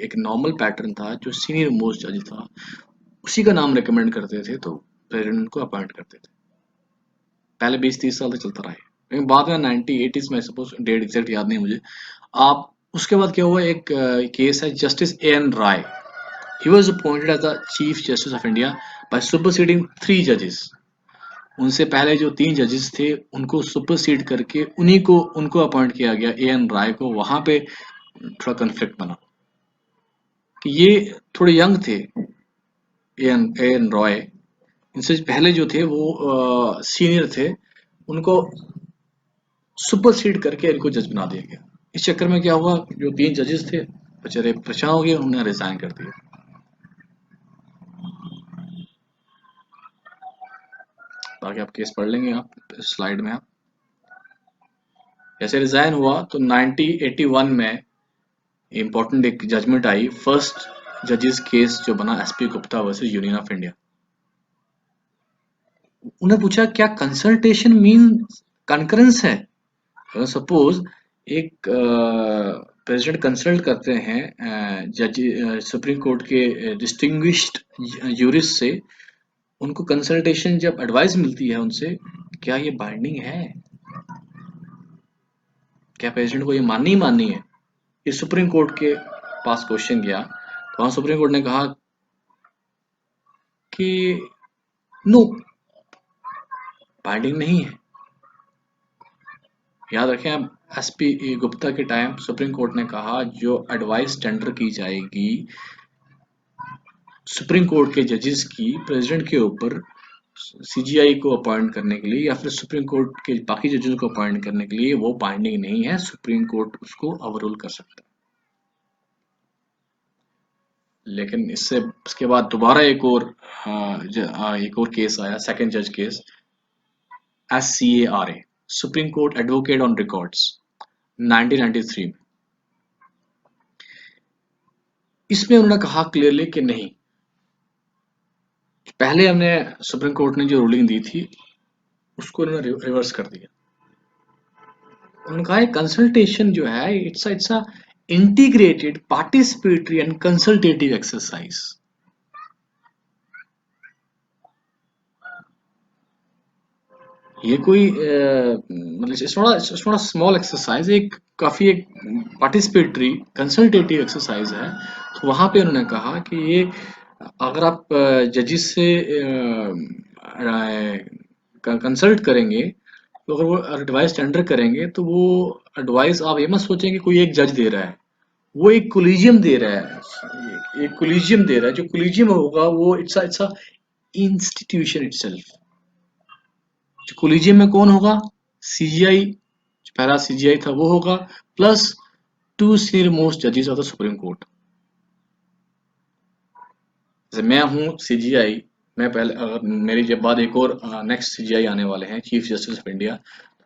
एक normal pattern था, जो सीनियर मोस्ट जज था उसी का नाम रिकमेंड करते थे, तो प्रेसिडेंट को अपॉइंट करते थे। पहले 20-30 साल तक चलता रहा है, लेकिन बाद में 1980s में, सपोज डेट एग्जैक्ट याद नहीं मुझे। आप उसके बाद क्या हुआ, एक केस है justice A N Ray. He was appointed as the chief justice of India by superseding 3 जजेस। उनसे पहले जो 3 जजेस थे उनको सुपरसीड करके उन्हीं को उनको अपॉइंट किया गया, ए एन राय को। वहां पे थोड़ा कन्फ्लिक्ट बना कि ये थोड़े यंग थे, ए एन रॉय। इनसे पहले जो थे वो सीनियर थे, उनको सुपरसीड करके इनको जज बना दिया गया। इस चक्कर में क्या हुआ, जो 3 जजेस थे बेचारे परेशान हो गए, उन्होंने रिजाइन कर दिया। बाकी आप केस पढ़ लेंगे आप स्लाइड में। आप जैसे रिजाइन हुआ तो 1981 में इंपॉर्टेंट एक जजमेंट आई, फर्स्ट जजेस केस जो बना SP Gupta versus union of India. उन्हें पूछा क्या कंसल्टेशन मीन कंकरेंस है? सपोज एक प्रेसिडेंट कंसल्ट करते हैं जज सुप्रीम कोर्ट के डिस्टिंग्विश्ड यूरिस्ट से, उनको कंसल्टेशन जब एडवाइस मिलती है उनसे, क्या ये बाइंडिंग है? क्या प्रेसिडेंट को ये माननी ही माननी है? ये सुप्रीम कोर्ट के पास क्वेश्चन गया, तो वहां सुप्रीम कोर्ट ने कहा कि नो, बाइंडिंग नहीं है। याद रखें आप, एसपी गुप्ता के टाइम सुप्रीम कोर्ट ने कहा जो एडवाइस टेंडर की जाएगी सुप्रीम कोर्ट के जजेस की प्रेसिडेंट के ऊपर सीजीआई को अपॉइंट करने के लिए या फिर सुप्रीम कोर्ट के बाकी जजेस को अपॉइंट करने के लिए, वो बाइंडिंग नहीं है, सुप्रीम कोर्ट उसको ओवररूल कर सकता है। लेकिन इससे उसके बाद दोबारा एक और केस आया, सेकंड जज case, SCARA, supreme court advocate on records, 1993 में। इसमें उन्होंने कहा क्लियरली कि नहीं, पहले हमने सुप्रीम कोर्ट ने जो रूलिंग दी थी उसको उन्होंने रिवर्स कर दिया। उन्होंने कहा कंसल्टेशन जो है, it's a integrated participatory and consultative exercise. ये कोई मतलब इट्स नॉट स्मॉल एक्सरसाइज, एक काफी एक पार्टिसिपेटरी कंसल्टेटिव एक्सरसाइज है। तो वहां पे उन्होंने कहा कि ये अगर आप जजेस से कंसल्ट करेंगे, तो अगर वो एडवाइस टेंडर करेंगे तो वो एडवाइस आप ये मत सोचें कि कोई एक जज दे रहा है, वो एक कोलिजियम दे रहा है, एक कोलिजियम दे रहा है। जो कोलिजियम होगा वो it's a institution itself. Collegium में कौन होगा? सीजीआई, पहला सीजीआई था वो होगा, प्लस 2 सीनियर मोस्ट जजेस ऑफ द सुप्रीम कोर्ट। जैसे मैं हूँ सीजीआई, मैं पहले अगर मेरी जब बाद एक और नेक्स्ट सीजीआई आने वाले हैं, chief justice of India,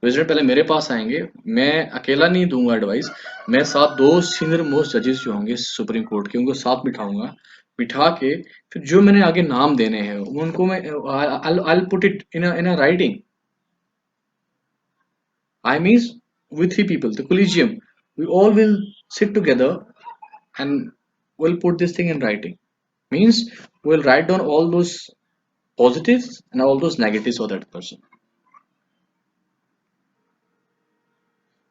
president पहले मेरे पास आएंगे, मैं अकेला नहीं दूंगा एडवाइस, मैं साथ 2 सीनियर मोस्ट जजेस जो होंगे सुप्रीम कोर्ट के उनको साथ बिठाऊंगा, बिठा के फिर जो मैंने आगे नाम देने हैं उनको मैं I put it in a writing. I means we 3 people, the collegium, we all will sit together and we'll put this thing in writing. Means we'll write down all those positives and all those negatives of that person,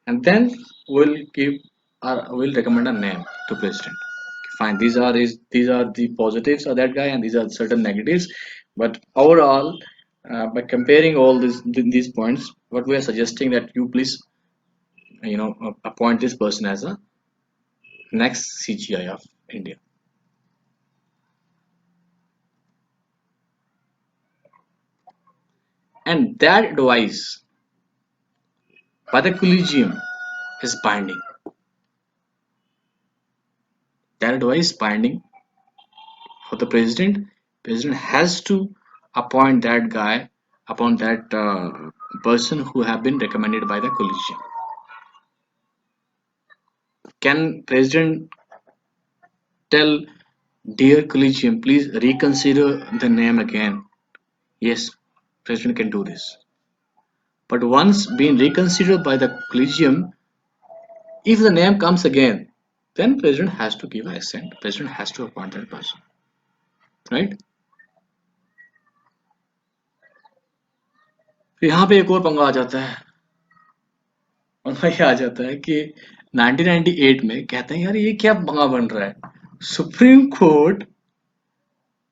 and then we'll recommend a name to president. Fine, these are the positives of that guy, and these are certain negatives. But overall, by comparing all these points, what we are suggesting that you please appoint this person as a next CGI of India. And that advice by the collegium is binding. That advice binding for the president. President has to appoint that guy upon that person who have been recommended by the collegium. Can president tell, dear collegium, please reconsider the name again? Yes, president can do this. But once been reconsidered by the collegium, if the name comes again, then president has to give assent, president has to appoint that person, right? तो यहाँ पे एक और पंगा आ जाता है, पंगा ये आ जाता है कि 1998 में कहते हैं यार ये क्या पंगा बन रहा है, सुप्रीम कोर्ट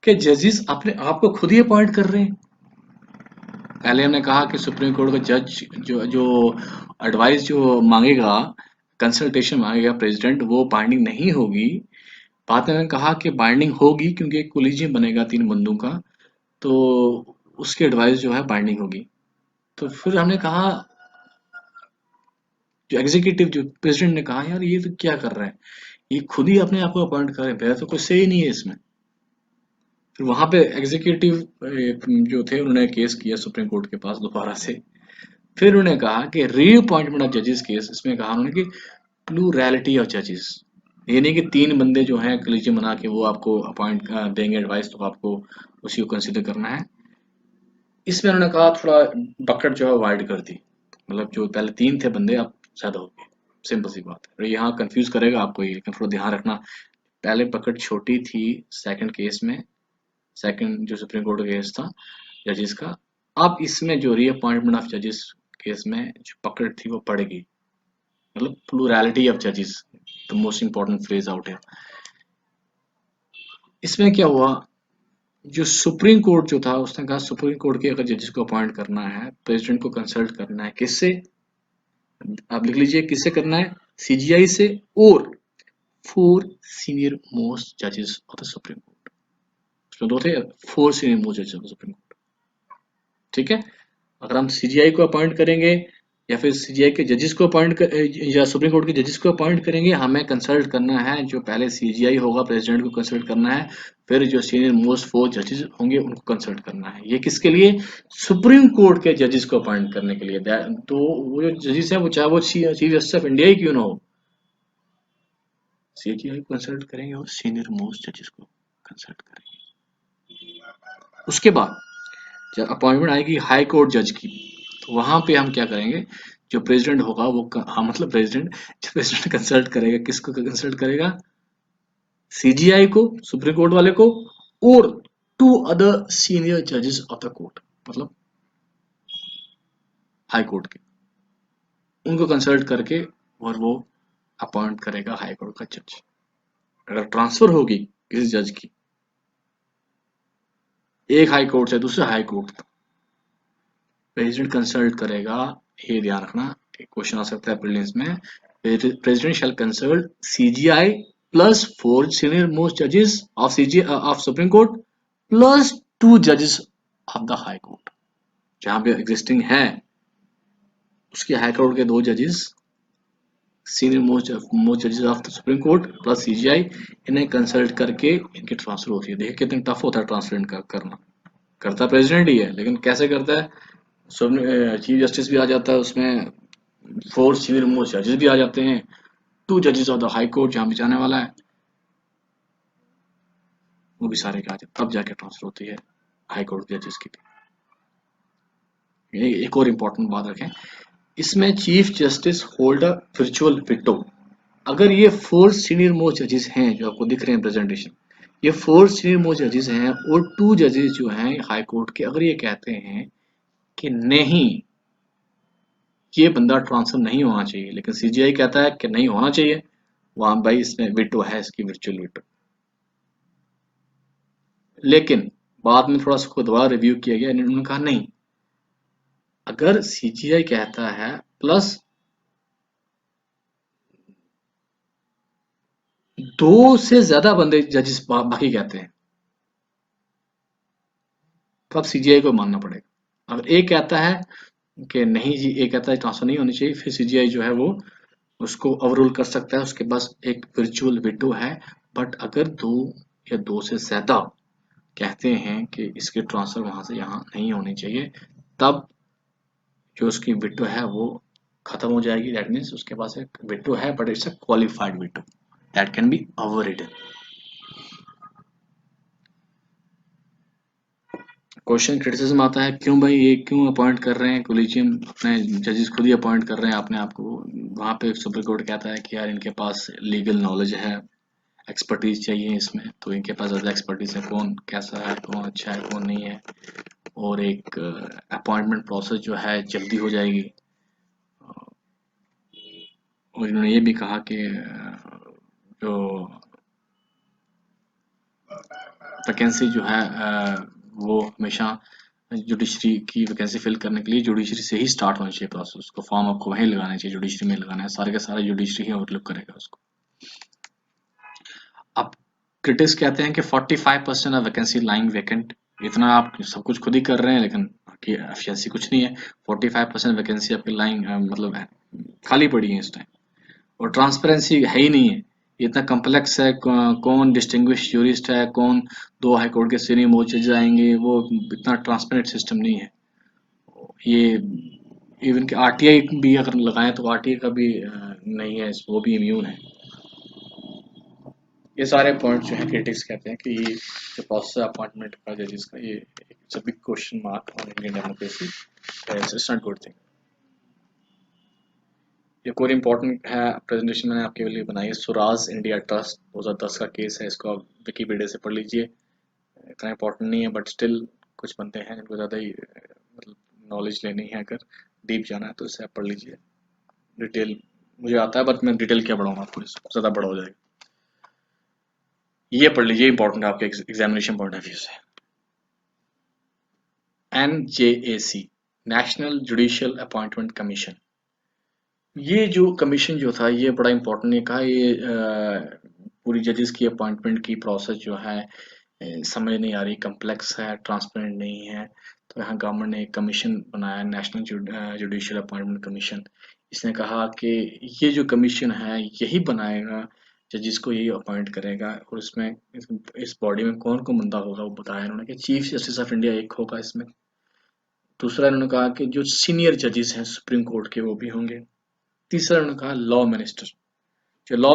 के जजेस अपने आप को खुद ही अपॉइंट कर रहे हैं। पहले हमने कहा कि सुप्रीम कोर्ट का जज जो जो एडवाइस जो मांगेगा, कंसल्टेशन मांगेगा प्रेसिडेंट, वो बाइंडिंग नहीं होगी। बाद में मैंने कहा कि बाइंडिंग होगी क्योंकि एक कोलिजियम बनेगा 3 बंदों का, तो उसकी एडवाइस जो है बाइंडिंग होगी। तो फिर हमने कहा, जो एग्जीक्यूटिव जो प्रेसिडेंट ने कहा यार ये तो क्या कर रहे हैं, ये खुद ही अपने आप को अपॉइंट कर रहे हैं, मेरा तो कुछ सही नहीं है इसमें। फिर वहां पे एग्जीक्यूटिव जो थे उन्होंने केस किया सुप्रीम कोर्ट के पास दोबारा से। फिर उन्होंने कहा कि रीअपॉइंटमेंट ऑफ जजेस केस, इसमें कहा उन्होंने कि प्लूरैलिटी ऑफ जजेस, ये नहीं कि 3 बंदे जो हैं कलीजियम बना के वो आपको अपॉइंट देंगे एडवाइस, तो आपको उसी को कंसिडर करना है। इसमें उन्होंने कहा थोड़ा बकेट जो है वाइड कर दी, मतलब जो पहले 3 थे बंदे अब ज्यादा हो गए, सिंपल सी बात है। यहाँ कंफ्यूज करेगा आपको ये, लेकिन थोड़ा ध्यान रखना, पहले बकेट छोटी थी सेकंड केस में, सेकंड जो सुप्रीम कोर्ट का केस था जजेस का, अब इसमें जो रीअपॉइंटमेंट ऑफ जजेस केस में जो पकड़ थी वो पड़ेगी, मतलब प्लूरैलिटी ऑफ जजेस, the most important phrase out है। इसमें क्या हुआ, जो सुप्रीम कोर्ट जो था उसने कहा सुप्रीम कोर्ट के अगर जजेस को अपॉइंट करना है, प्रेसिडेंट को कंसल्ट करना है, किससे, आप लिख लीजिए किससे करना है, सीजीआई से और 4 सीनियर मोस्ट जजेस ऑफ द सुप्रीम कोर्ट। उसमें 2 थे, 4 सीनियर मोस्ट जजेस ऑफ द सुप्रीम कोर्ट, ठीक है। अगर हम सीजीआई को अपॉइंट करेंगे या फिर सीजीआई के जजेस को अपॉइंट या सुप्रीम कोर्ट के जजेस को अपॉइंट करेंगे, हमें कंसल्ट करना है, जो पहले सीजीआई होगा प्रेसिडेंट को कंसल्ट करना है, फिर जो सीनियर मोस्ट 4 जजेस होंगे उनको कंसल्ट करना है। ये किसके लिए, सुप्रीम कोर्ट के जजेस को अपॉइंट करने के लिए। तो वो जो जजेस है वो चाहे वो चीफ जस्टिस ऑफ इंडिया ही क्यों ना हो, सीजीआई को कंसल्ट करेंगे और सीनियर मोस्ट जजेस को कंसल्ट करेंगे। उसके बाद जब अपॉइंटमेंट आएगी हाई कोर्ट जज की, तो वहां पे हम क्या करेंगे, जो प्रेसिडेंट होगा वो हाँ मतलब प्रेसिडेंट कंसल्ट करेगा, किसको कंसल्ट करेगा, सीजीआई को, सुप्रीम कोर्ट वाले को, और 2 अदर सीनियर जजेस ऑफ द कोर्ट, मतलब हाई कोर्ट के, उनको कंसल्ट करके और वो अपॉइंट करेगा हाई कोर्ट का जज। अगर ट्रांसफर होगी किसी जज की एक हाई कोर्ट से दूसरे हाई कोर्ट तक, प्रेसिडेंट कंसल्ट करेगा। ये ध्यान रखना, एक क्वेश्चन आ सकता है प्रीलिम्स में, president shall consult CJI plus 4 senior most जजेस of CJI of supreme court plus 2 जजेस ऑफ द हाई कोर्ट। जहां पे एग्जिस्टिंग है उसके हाई कोर्ट के 2 जजेस, सीनियर मोस्ट जजेस of the supreme court plus CGI, इन्हें कंसल्ट करके इनकी ट्रांसफर होती है। देखिए कितना टफ होता है ट्रांसफर करना, करता प्रेसिडेंट ही है, लेकिन कैसे करता है, चीफ जस्टिस भी आ जाता है उसमें, 4 सीनियर मोस्ट जजेस भी आ जाते हैं, 2 जजेस ऑफ द हाई कोर्ट जहां भी जाने वाला है वो भी सारे के आ जाते, तब जाके ट्रांसफर होती है हाई कोर्ट जजेस की। एक और इम्पोर्टेंट बात रखें, इसमें chief justice hold a virtual veto. अगर ये 4 सीनियर मोस्ट जजेस हैं जो आपको दिख रहे हैं प्रेजेंटेशन, ये 4 सीनियर मोस्ट जजेस हैं और 2 जजेस जो हैं हाई कोर्ट के, अगर ये कहते हैं कि नहीं ये बंदा ट्रांसफर नहीं होना चाहिए, लेकिन सीजीआई कहता है कि नहीं होना चाहिए, वहां भाई इसमें विटो है, इसकी वर्चुअल विटो। लेकिन बाद में थोड़ा सा दोबारा रिव्यू किया गया, इन्होंने कहा नहीं, अगर सीजीआई कहता है प्लस 2 से ज्यादा बंदे जजेस बाकी कहते हैं, तो अब सीजीआई को मानना पड़ेगा। अगर एक कहता है कि नहीं जी, एक कहता है ट्रांसफर नहीं होनी चाहिए, फिर सीजीआई जो है वो उसको ओवररूल कर सकता है, उसके पास एक वर्चुअल विटो है। बट अगर 2 या 2 से ज्यादा कहते हैं कि इसके ट्रांसफर वहां से यहाँ नहीं होनी चाहिए, तब जो उसकी विटो है वो खत्म हो जाएगी। दैट मीन्स उसके पास एक विटो है but it's a qualified veto that can be overridden. Question criticism आता है, क्यों भाई ये क्यों अपॉइंट कर रहे हैं, कोलिजियम अपने जजेस खुद ही अपॉइंट कर रहे हैं अपने आप को। वहाँ पे सुप्रीम कोर्ट कहता है कि यार इनके पास लीगल नॉलेज है, एक्सपर्टीज चाहिए इसमें, तो इनके पास ज़्यादा एक्सपर्टीज है, कौन कैसा है, कौन अच्छा है, कौन नहीं है, और एक अपॉइंटमेंट प्रोसेस जो है जल्दी हो जाएगी। और इन्होंने ये भी कहा कि जो वैकेंसी जो है वो हमेशा जुडिशरी की वैकेंसी फिल करने के लिए जुडिशरी से ही स्टार्ट होना चाहिए प्रोसेस, उसको फॉर्म आपको वहीं लगाना चाहिए, जुडिशरी में लगाना है, सारे के सारे जुडिशरी ही ओवरलुक करेगा उसको। अब क्रिटिक्स कहते हैं कि 45% ऑफ वैकेंसी लाइंग वैकेंट, इतना आप सब कुछ खुद ही कर रहे हैं लेकिन बाकी एफिशिएंसी कुछ नहीं है। 45% वैकेंसी आपकी लाइंग मतलब है, खाली पड़ी है इस टाइम, और ट्रांसपेरेंसी है ही नहीं है। ये इतना कॉम्प्लेक्स है, कौन डिस्टिंग्विश यूरिस्ट है, कौन दो हाई कोर्ट के सीनियर मोस्ट जज आएंगे, वो इतना ट्रांसपेरेंट सिस्टम नहीं है। ये इवन कि आरटीआई भी अगर लगाएं तो आरटीआई का भी नहीं है, वो भी इम्यून है। ये सारे पॉइंट जो है क्रिटिक्स कहते हैं कि ये जो प्रोसेस अपॉइंटमेंट का जजेस का, ये it's a big question mark on Indian democracy, it's not good thing. एक और इम्पोर्टेंट है प्रेजेंटेशन मैंने आपके लिए बनाई है, सुराज इंडिया ट्रस्ट 2010 का केस है, इसको आप विकीपीडिया से पढ़ लीजिए। इतना इम्पोर्टेंट नहीं है बट स्टिल कुछ बनते हैं जिनको ज़्यादा ही मतलब नॉलेज लेनी है, अगर डीप जाना है तो इसे आप पढ़ लीजिए। डिटेल मुझे आता है बट मैं डिटेल क्या पढ़ाऊंगा आपको, ज़्यादा बड़ा हो जाएगा। ये पढ़ लीजिए, इंपॉर्टेंट है आपके एग्जामिनेशन पॉइंट ऑफ व्यू से। NJAC, national judicial appointment commission. ये जो कमीशन जो था ये बड़ा इम्पोर्टेंट ने कहा, ये पूरी जजेस की अपॉइंटमेंट की प्रोसेस जो है समझ नहीं आ रही, कम्प्लेक्स है, ट्रांसपेरेंट नहीं है। तो यहाँ गवर्नमेंट ने एक कमीशन बनाया, नेशनल जुडिशियल अपॉइंटमेंट कमीशन। इसने कहा कि ये जो कमीशन है यही बनाएगा जजेस को, यही अपॉइंट करेगा, और इसमें इस बॉडी में कौन कौन बंदा होगा वो बताया इन्होंने कि चीफ जस्टिस ऑफ इंडिया एक होगा इसमें। दूसरा इन्होंने कहा कि जो सीनियर जजेस हैं सुप्रीम कोर्ट के वो भी होंगे। तीसरा उन्होंने कहा लॉ मिनिस्टर, जो लॉ